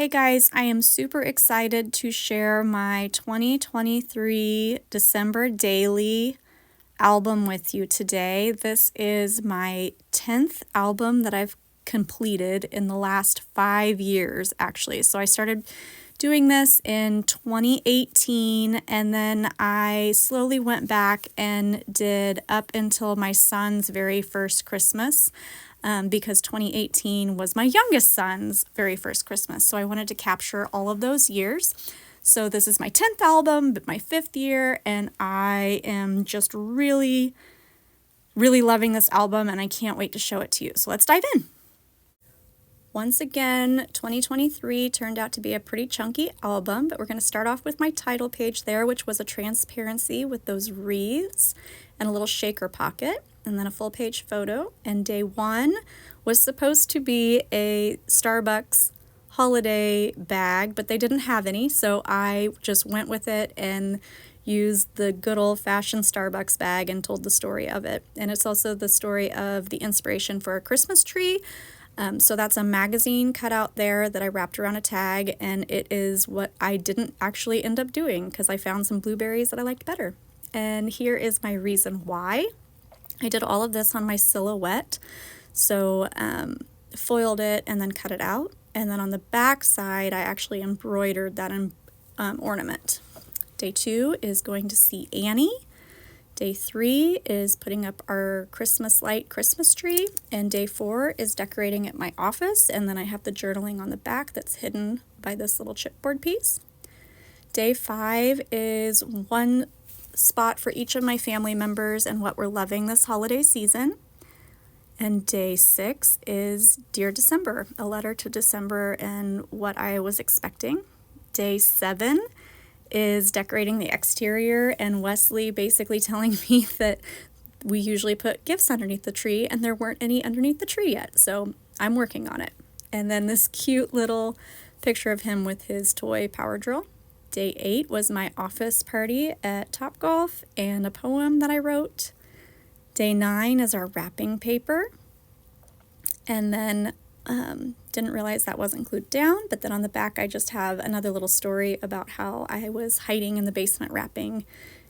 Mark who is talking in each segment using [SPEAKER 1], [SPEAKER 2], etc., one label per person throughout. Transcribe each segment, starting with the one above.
[SPEAKER 1] Hey guys, I am super excited to share my 2023 December daily album with you today. This is my 10th album that I've completed in the last 5 years, actually. So I started doing this in 2018, and then I slowly went back and did up until my son's very first Christmas. Because 2018 was my youngest son's very first Christmas. So I wanted to capture all of those years. So this is my 10th album, but my 5th year, and I am just really, really loving this album, and I can't wait to show it to you. So let's dive in. Once again, 2023 turned out to be a pretty chunky album, but we're going to start off with my title page there, which was a transparency with those wreaths and a little shaker pocket, and then a full page photo. And day one was supposed to be a Starbucks holiday bag, but they didn't have any, so I just went with it and used the good old-fashioned Starbucks bag and told the story of it. And it's also the story of the inspiration for a Christmas tree. So that's a magazine cut out there that I wrapped around a tag, and it is what I didn't actually end up doing because I found some blueberries that I liked better. And here is my reason why. I did all of this on my silhouette, so foiled it and then cut it out. And then on the back side, I actually embroidered that ornament. Day two is going to see Annie. Day three is putting up our Christmas light Christmas tree. And day four is decorating at my office. And then I have the journaling on the back that's hidden by this little chipboard piece. Day five is one spot for each of my family members and what we're loving this holiday season. And day six is Dear December, a letter to December and what I was expecting. Day seven is decorating the exterior, and Wesley basically telling me that we usually put gifts underneath the tree and there weren't any underneath the tree yet, so I'm working on it. And then this cute little picture of him with his toy power drill. Day 8 was my office party at Topgolf and a poem that I wrote. Day 9 is our wrapping paper. And then didn't realize that wasn't glued down, but then on the back I just have another little story about how I was hiding in the basement wrapping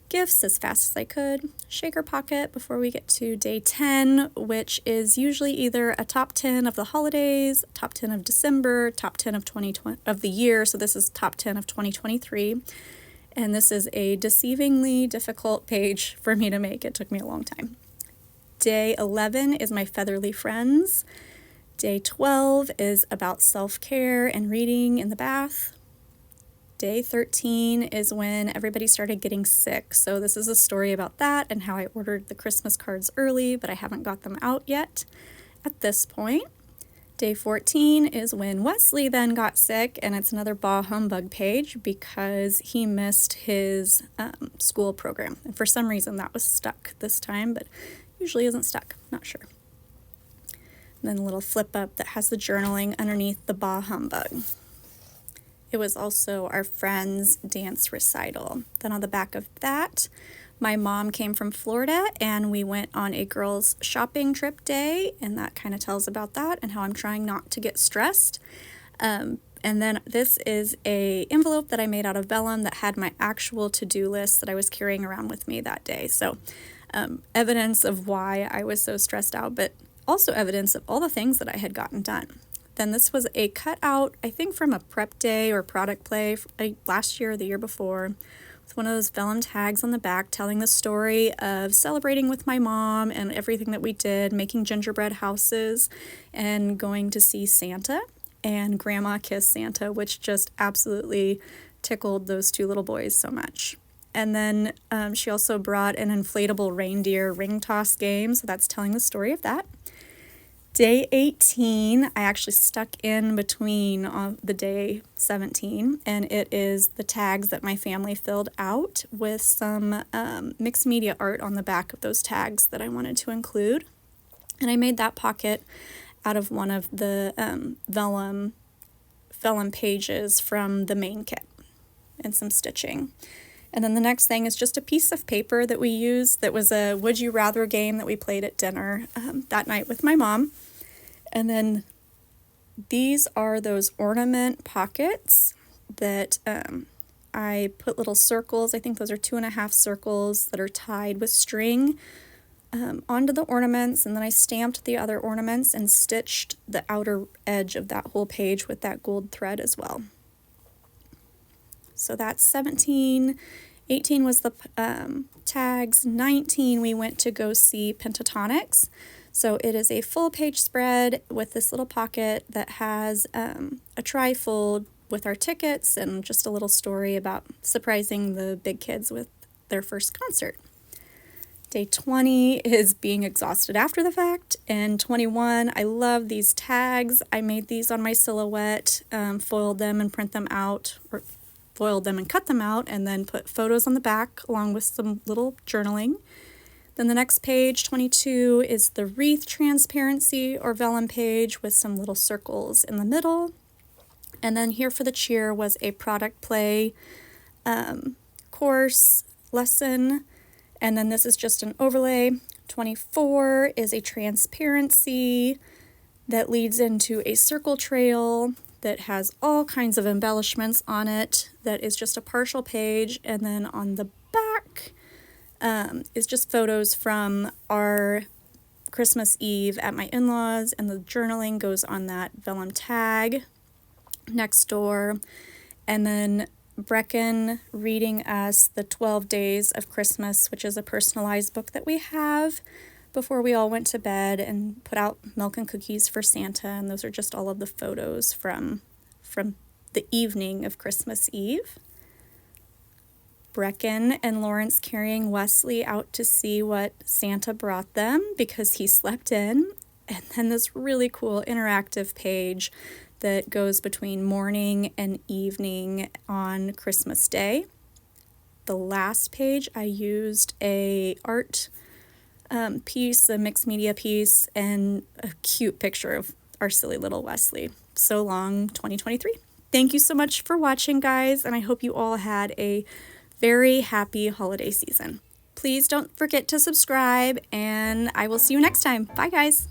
[SPEAKER 1] gifts as fast as I could. Shaker pocket before we get to day 10, which is usually either a top 10 of the holidays, top 10 of December, top 10 of 2020 of the year. So this is top 10 of 2023. And this is a deceivingly difficult page for me to make. It took me a long time. Day 11 is my featherly friends. Day 12 is about self-care and reading in the bath. Day 13 is when everybody started getting sick. So this is a story about that and how I ordered the Christmas cards early, but I haven't got them out yet at this point. Day 14 is when Wesley then got sick, and it's another bah humbug page because he missed his school program. And for some reason that was stuck this time, but usually isn't stuck, not sure. And then a little flip up that has the journaling underneath the bah humbug. It was also our friend's dance recital. Then on the back of that, my mom came from Florida and we went on a girls' shopping trip day, and that kind of tells about that and how I'm trying not to get stressed. And then this is a envelope that I made out of vellum that had my actual to-do list that I was carrying around with me that day. So evidence of why I was so stressed out, but also evidence of all the things that I had gotten done. Then this was a cutout, I think from a prep day or product play last year or the year before, with one of those vellum tags on the back telling the story of celebrating with my mom and everything that we did, making gingerbread houses and going to see Santa and Grandma Kiss Santa, which just absolutely tickled those two little boys so much. And then she also brought an inflatable reindeer ring toss game, so that's telling the story of that. Day 18, I actually stuck in between the day 17, and it is the tags that my family filled out with some mixed media art on the back of those tags that I wanted to include. And I made that pocket out of one of the vellum pages from the main kit and some stitching. And then the next thing is just a piece of paper that we used that was a Would You Rather game that we played at dinner that night with my mom. And then These are those ornament pockets that I put little circles. I think those are 2.5 circles that are tied with string onto the ornaments, and then I stamped the other ornaments and stitched the outer edge of that whole page with that gold thread as well. So that's 17. 18 was the tags. 19 we went to go see Pentatonics. So it is a full page spread with this little pocket that has a trifold with our tickets and just a little story about surprising the big kids with their first concert. Day 20 is being exhausted after the fact, and 21, I love these tags. I made these on my silhouette, foiled them and print them out, or foiled them and cut them out, and then put photos on the back along with some little journaling. Then the next page, 22, is the wreath transparency or vellum page with some little circles in the middle. And then here for the cheer was a product play course lesson. And then this is just an overlay. 24 is a transparency that leads into a circle trail that has all kinds of embellishments on it. That is just a partial page. And then on the back is just photos from our Christmas Eve at my in-laws, and the journaling goes on that vellum tag next door. And then Brecken reading us the 12 Days of Christmas, which is a personalized book that we have before we all went to bed and put out milk and cookies for Santa. And those are just all of the photos from the evening of Christmas Eve. Brecken and Lawrence carrying Wesley out to see what Santa brought them because he slept in. And then this really cool interactive page that goes between morning and evening on Christmas Day. The last page I used a art piece, a mixed media piece, and a cute picture of our silly little Wesley. So long, 2023. Thank you so much for watching, guys, and I hope you all had a very happy holiday season. Please don't forget to subscribe, and I will see you next time. Bye, guys.